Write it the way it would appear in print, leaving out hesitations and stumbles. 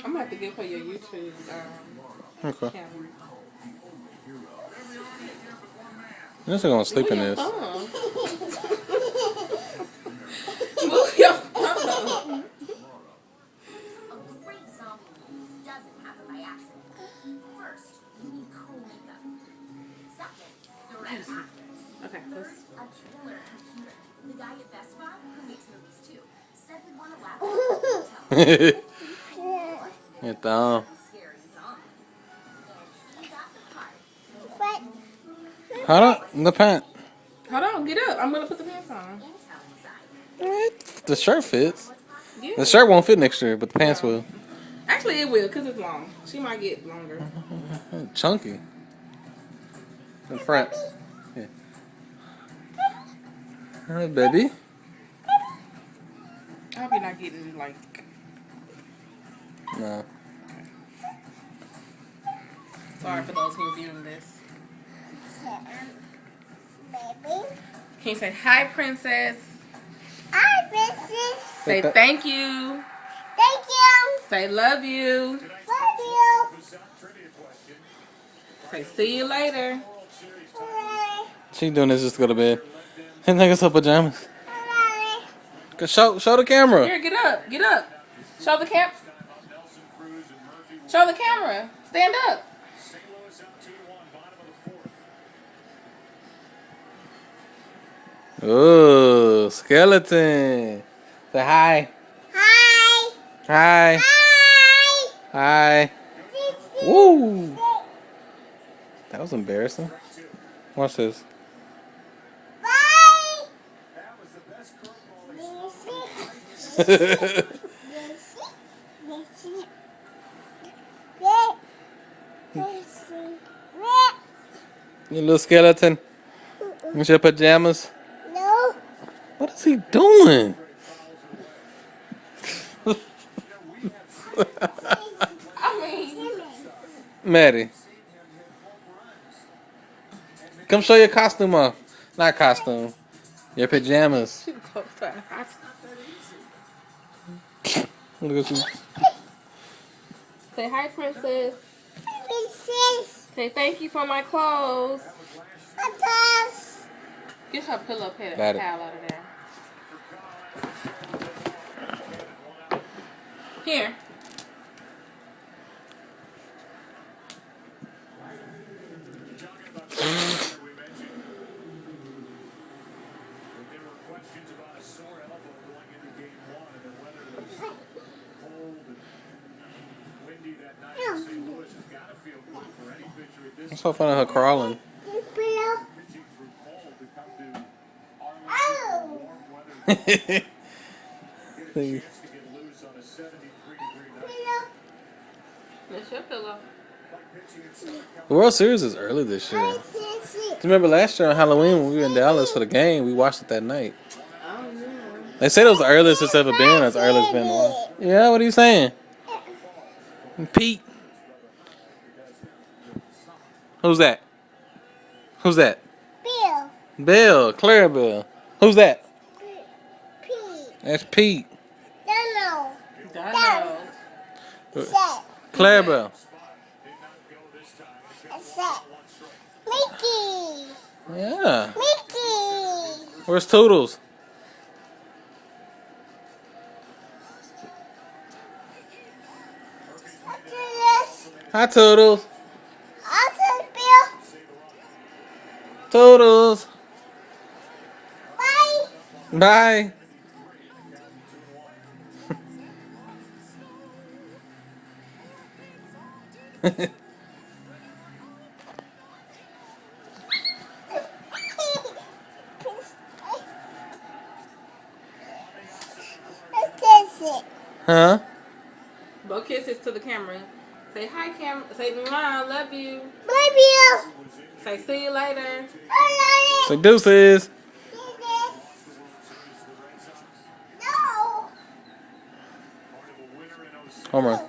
I'm gonna have to give her your YouTube Okay. camera. This is gonna sleep in Move your this. thumb. Move your thumb. A great zombie movie doesn't happen by accident. First, you need cool makeup. Second, the right actors. Okay, Third, let's. a killer computer. The guy at Best Buy, who makes movies too, said we want a laptop. Então. Scary zombie. And he got the part. Hold up, the pant. Hold on, get up. I'm gonna put the pants on. Intel inside. The shirt fits. Yeah. The shirt won't fit next year, but the pants will. Actually, it will, because it's long. She might get longer. Chunky. In front. Yeah. Hi, baby. I hope you're not getting, like... No. Sorry for those who are viewing this. Baby. Can you say, hi, princess? Hi, princess. Say thank you. Thank you. Say love you. Love you. Say see you later. Bye. She doing this just to go to bed. And think it's her pajamas. Bye. Show the camera. Here, get up. Get up. Show the camera. Show the camera. Stand up. Oh, skeleton. Say hi. Hi. Hi. Hi. Hi. Woo. That was embarrassing. Watch this. Bye. You little skeleton. With your pajamas. No. What is he doing? I mean, Maddie. Come show your costume off. Not costume. Your pajamas. she was close to her. Look at you. Say hi, princess. Princess. Say thank you for my clothes. Princess. Get her pillow Got it. pal out of there. Here. It's so funny her crawling. Oh. The That's your pillow. World Series is early this year. Remember last year on Halloween when we were in Dallas for the game, we watched it that night. Oh, no. They said it was the earliest it's ever been. As early as it's been in a while. Yeah, what are you saying? Pete. Who's that? Who's that? Bill. Bill. Clarabelle. Who's that? Pete. That's Pete. No. Dino. Set. Clarabelle. Set. Mickey. Yeah. Mickey. Where's Toodles? After this, Hi, Toodles. after Bill. Toodles. Bye. Bye. Huh? Blow kisses to the camera. Say hi, camera. Say, Mom, love you. Bye, Bill. Say, see you later. I Say deuces. love it. No. Home run.